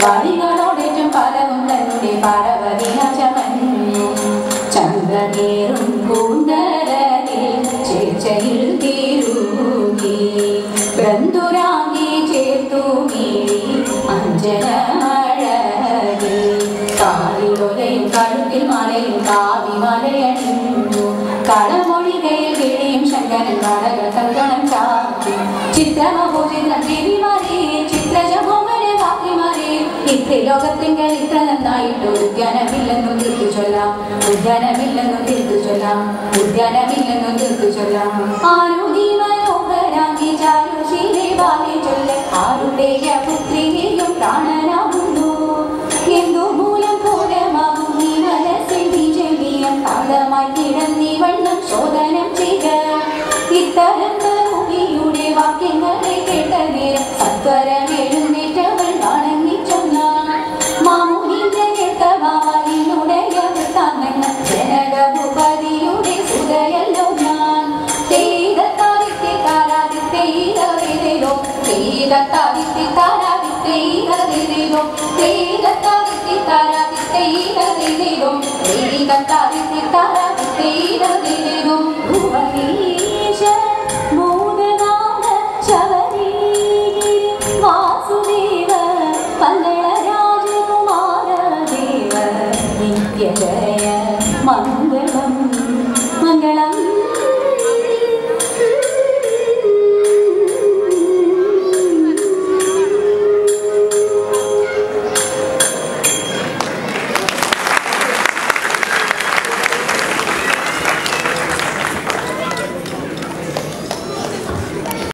വഴികളോടേറ്റം പലവും കേറും കൂന്തലയിൽ ചേർച്ചയിൽ തീരുകി ബന്ധുരാഗി ചേർത്തു മീഴി അഞ്ജനമഴകി കാലിലൊലയും കഴുത്തിൽ മലയും കാവിമലയണിഞ്ഞു കളമൊഴികയിൽ കിഴിയും ശങ്കരൻ നാടക കങ്കണം ചാത്തി ചിത്രമഭൂചിത്രം ചിരിമാറി ചിത്രജമോഹനെ വാക്കിമാറി ഇത്ര ലോകത്തിങ്കൽ ഇത്ര നന്നായിട്ട് ഉദ്യാനമില്ലെന്നും തീർത്തു ചൊല്ലാം ഉദ്യാനമില്ലെന്നും തീർത്തു ചൊല്ലാം ഉദ്യാനമില്ലെന്നും തീർത്തു ചൊല്ലാം ആരുതി മനോഹരാഗി ചാരുശീലേ വാലി ചൊല്ല ആരുടെയ പുത്രികയും പ്രാണനാകുന്നു എന്തു മൂലം ഘോരമാകും നീ മനസ്സിൽ ബീജമീയം കാന്തമായി കിടന്നീ വണ്ണം ശോധനം ചെയ്ത ഇത്തരം കരുവിയുടെ വാക്യങ്ങളെ കേട്ട നേരം സത്വരം എഴുന്നേറ്റവൾ വണങ്ങി ചൊന്നാൾ മാമുനിന്റെ കേട്ടവാലിനുടയ വൃത്താന്തങ്ങൾ ജനകഭൂപതിയുടെ സുതയല്ലോ ഞാൻ തേയിലത്താദിത്തെ താരാദിത്തേയിലോ തേയിലത്താദിത്തെ താരാദിത്തേയിലോ തേയിലത്താദിത്തെ താരാദിത്തേയിലോ തേയിലത്താദിത്തെ താരാദിത്തേയിലോ ഭുവനീശ മൂലനാഥ ശബരീ വാസുദേവ പല്ല